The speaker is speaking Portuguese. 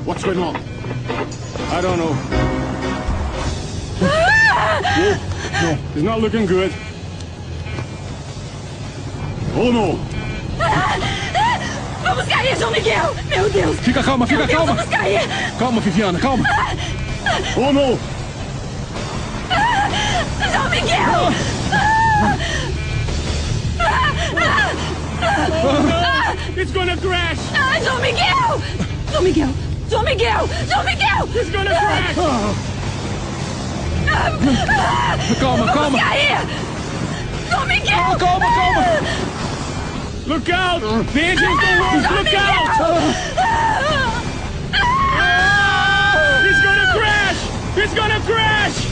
What's going on? I don't know. No, it's not looking good. Oh, no! Vamos cair, João Miguel! Meu Deus! Fica calma, fica Meu Deus, calma! vamos cair! Calma, Viviana, calma! Oh, no! João Miguel! It's gonna crash! João Miguel! João Miguel! João Miguel! João Miguel! It's gonna crash! Calma, Vamos calma! cair! João Miguel! Calma, calma! Look out! The engines don't work! Look out! It's gonna crash! It's gonna crash!